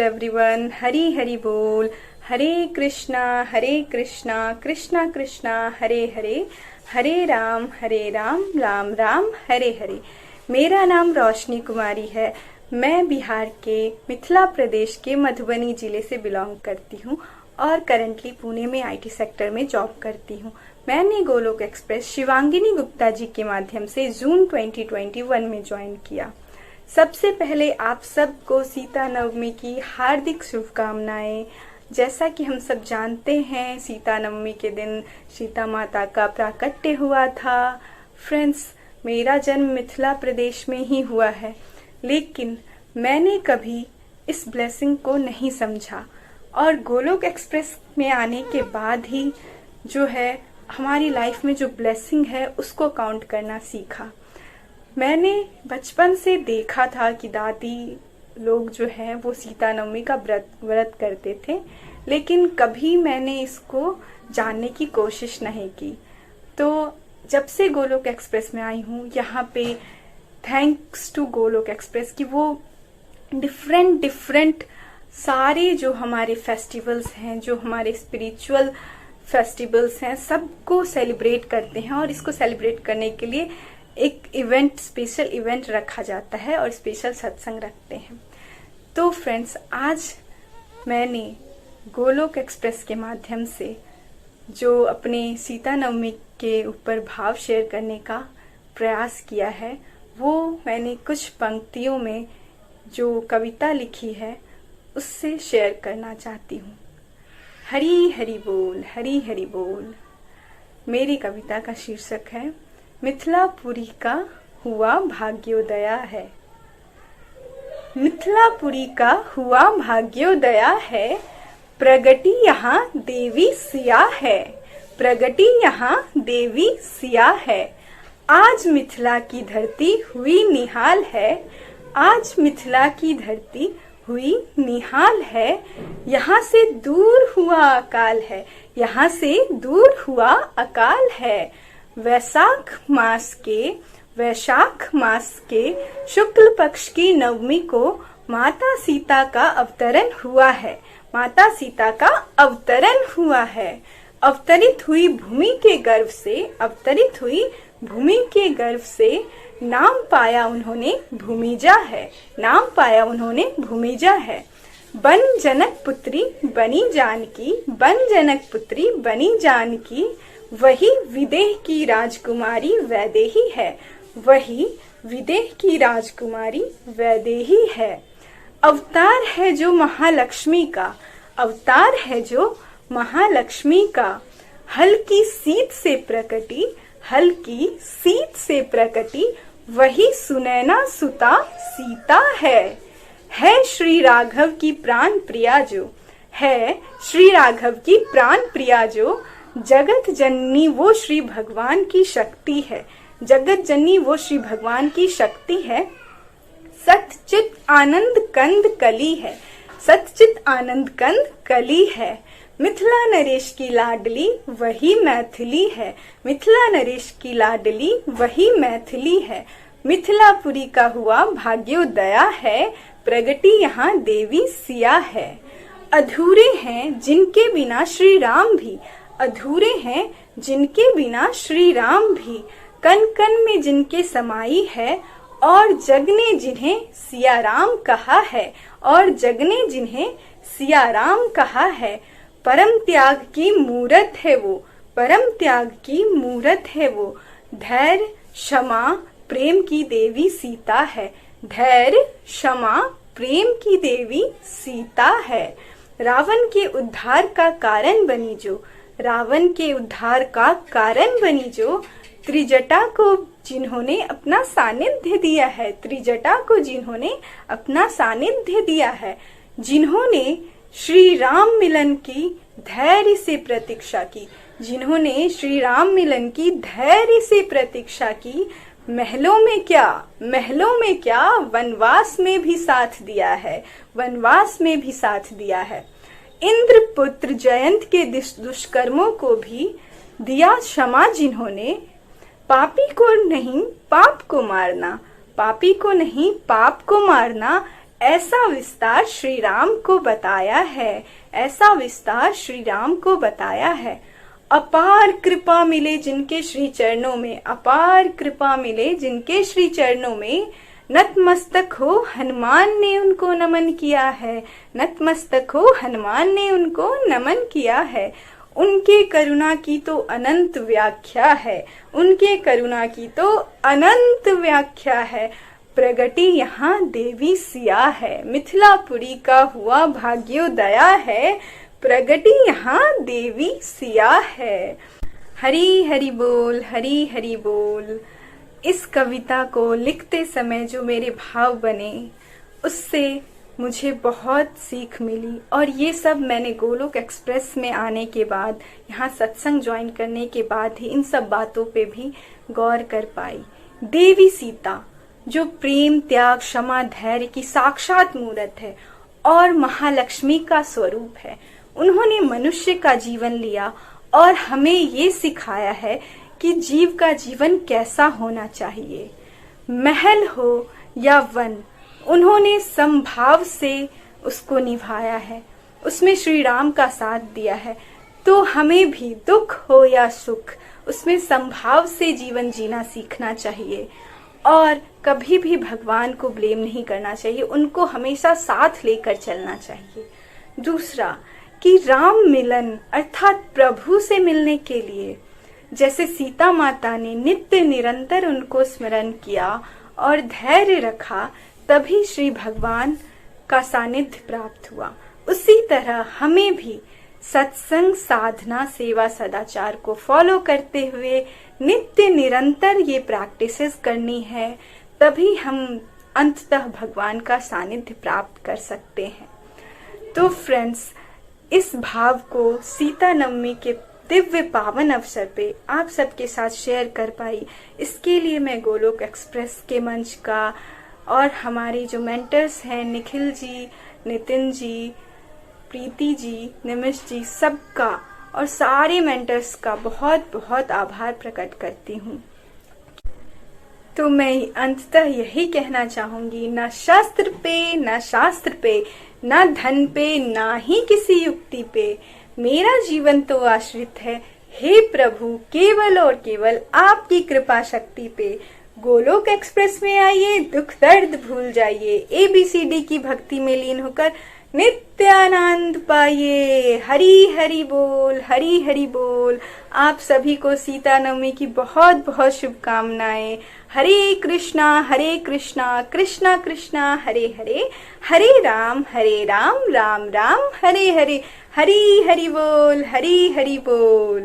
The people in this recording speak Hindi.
एवरीवन। हरी हरी बोल। हरे कृष्णा कृष्णा कृष्णा हरे हरे, हरे राम राम राम हरे हरे। मेरा नाम रोशनी कुमारी है। मैं बिहार के मिथिला प्रदेश के मधुबनी जिले से बिलोंग करती हूँ और करंटली पुणे में आईटी सेक्टर में जॉब करती हूँ। मैंने गोलोक एक्सप्रेस शिवांगिनी गुप्ता जी के माध्यम से जून 2021 में ज्वाइन किया। सबसे पहले आप सबको सीता नवमी की हार्दिक शुभकामनाएं। जैसा कि हम सब जानते हैं, सीता नवमी के दिन सीता माता का प्राकट्य हुआ था। फ्रेंड्स, मेरा जन्म मिथिला प्रदेश में ही हुआ है, लेकिन मैंने कभी इस ब्लेसिंग को नहीं समझा और गोलोक एक्सप्रेस में आने के बाद ही जो है हमारी लाइफ में जो ब्लेसिंग है उसको काउंट करना सीखा। मैंने बचपन से देखा था कि दादी लोग जो है वो सीता नवमी का व्रत करते थे, लेकिन कभी मैंने इसको जानने की कोशिश नहीं की। तो जब से गोलोक एक्सप्रेस में आई हूँ यहाँ पे, थैंक्स टू गोलोक एक्सप्रेस कि वो डिफरेंट सारे जो हमारे फेस्टिवल्स हैं, जो हमारे स्पिरिचुअल फेस्टिवल्स हैं, सबको सेलिब्रेट करते हैं और इसको सेलिब्रेट करने के लिए एक स्पेशल इवेंट रखा जाता है और स्पेशल सत्संग रखते हैं। तो फ्रेंड्स, आज मैंने गोलोक एक्सप्रेस के माध्यम से जो अपने सीता नवमी के ऊपर भाव शेयर करने का प्रयास किया है, वो मैंने कुछ पंक्तियों में जो कविता लिखी है उससे शेयर करना चाहती हूँ। हरी हरी बोल, हरी हरी बोल। मेरी कविता का शीर्षक है मिथिलापुरी का हुआ भाग्योदया है। मिथिलापुरी का हुआ भाग्योदया है, प्रगति यहाँ देवी सिया है, प्रगति यहाँ देवी सिया है। आज मिथिला की धरती हुई निहाल है, आज मिथिला की धरती हुई निहाल है। यहाँ से दूर हुआ अकाल है, यहाँ से दूर हुआ अकाल है। वैशाख मास के शुक्ल पक्ष की नवमी को माता सीता का अवतरण हुआ है, माता सीता का अवतरण हुआ है। अवतरित हुई भूमि के गर्भ से, अवतरित हुई भूमि के गर्भ से नाम पाया उन्होंने भूमिजा है, नाम पाया उन्होंने भूमिजा है। बन जनक पुत्री बनी जानकी, बन जनक पुत्री बनी जानकी। वही विदेह की राजकुमारी वैदेही है, वही विदेह की राजकुमारी वैदेही है। अवतार है जो महालक्ष्मी का, अवतार है जो महालक्ष्मी का। हल्की सीत से प्रकटी, हल्की सीत से प्रकटी। वही सुनैना सुता सीता है श्री राघव की प्राण प्रिया जो, है श्री राघव की प्राण प्रिया जो। जगत जननी वो श्री भगवान की शक्ति है, जगत जननी वो श्री भगवान की शक्ति है। सतचित आनंद कंद कली है, सतचित आनंद कंद कली है। मिथिला नरेश की लाडली वही मैथिली है, मिथिला नरेश की लाडली वही मैथिली है। मिथिलापुरी का हुआ भाग्योदया है, प्रगति यहाँ देवी सिया है। अधूरे हैं जिनके बिना श्री राम भी, अधूरे हैं जिनके बिना श्री राम भी। कन कन में जिनके समाई है और जग ने जिन्हें सिया राम कहा है, और जग ने जिन्हें सिया राम कहा है। परम त्याग की मूरत है वो, परम त्याग की मूरत है वो। धैर्य क्षमा प्रेम की देवी सीता है, धैर्य क्षमा प्रेम की देवी सीता है। रावण के उद्धार का कारण बनी जो, रावण के उद्धार का कारण बनी जो। त्रिजटा को जिन्होंने अपना सानिध्य दिया है, त्रिजटा को जिन्होंने अपना सानिध्य दिया है। जिन्होंने श्री राम मिलन की धैर्य से प्रतीक्षा की, जिन्होंने श्री राम मिलन की धैर्य से प्रतीक्षा की। महलों में क्या, महलों में क्या, वनवास में भी साथ दिया है, वनवास में भी साथ दिया है। इंद्र पुत्र जयंत के दुष्कर्मों को भी दिया क्षमा जिन्होंने। पापी को नहीं पाप को मारना, पापी को नहीं पाप को मारना। ऐसा विस्तार श्री राम को बताया है, ऐसा विस्तार श्री राम को बताया है। अपार कृपा मिले जिनके श्री चरणों में, अपार कृपा मिले जिनके श्री चरणों में, नतमस्तक हो हनुमान ने उनको नमन किया है, नतमस्तक हो हनुमान ने उनको नमन किया है। उनके करुणा की तो अनंत व्याख्या है, उनके करुणा की तो अनंत व्याख्या है। प्रगति यहाँ देवी सिया है, मिथिलापुरी का हुआ भाग्योदया है। प्रगति यहाँ देवी सिया है। हरी हरि बोल, हरी हरि बोल। इस कविता को लिखते समय जो मेरे भाव बने, उससे मुझे बहुत सीख मिली। और ये सब मैंने गोलोक एक्सप्रेस में आने के बाद, यहाँ सत्संग ज्वाइन करने के बाद ही इन सब बातों पे भी गौर कर पाई। देवी सीता जो प्रेम, त्याग, क्षमा, धैर्य की साक्षात मूर्त है और महालक्ष्मी का स्वरूप है, उन्होंने मनुष्य का जीवन लिया और हमें ये सिखाया है कि जीव का जीवन कैसा होना चाहिए। महल हो या वन, उन्होंने समभाव से उसको निभाया है, उसमें श्री राम का साथ दिया है। तो हमें भी दुख हो या सुख, उसमें समभाव से जीवन जीना सीखना चाहिए और कभी भी भगवान को ब्लेम नहीं करना चाहिए, उनको हमेशा साथ लेकर चलना चाहिए। दूसरा कि राम मिलन अर्थात प्रभु से मिलने के लिए जैसे सीता माता ने नित्य निरंतर उनको स्मरण किया और धैर्य रखा, तभी श्री भगवान का सानिध्य प्राप्त हुआ। उसी तरह हमें भी सत्संग, साधना, सेवा, सदाचार को फॉलो करते हुए नित्य निरंतर ये प्रैक्टिसेस करनी है, तभी हम अंततः भगवान का सानिध्य प्राप्त कर सकते हैं। तो फ्रेंड्स, इस भाव को सीता नवमी के दिव्य पावन अवसर पे आप सबके साथ शेयर कर पाई, इसके लिए मैं गोलोक एक्सप्रेस के मंच का और हमारे जो मेंटर्स हैं निखिल जी, नितिन जी, प्रीति जी, निमिष जी, सबका और सारे मेंटर्स का बहुत बहुत आभार प्रकट करती हूँ। तो मैं अंततः यही कहना चाहूंगी, ना शस्त्र पे, ना शास्त्र पे, ना धन पे, ना ही किसी युक्ति पे, मेरा जीवन तो आश्रित है हे प्रभु केवल और केवल आपकी कृपा शक्ति पे। गोलोक एक्सप्रेस में आइए, दुख दर्द भूल जाइए, ABCD की भक्ति में लीन होकर नित्यानंद पाइए। हरी हरि बोल, हरी हरि बोल। आप सभी को सीता नवमी की बहुत बहुत शुभकामनाएं। हरे कृष्णा कृष्णा कृष्णा हरे हरे, हरे राम राम राम हरे हरे। हरी हरि बोल, हरी हरि बोल।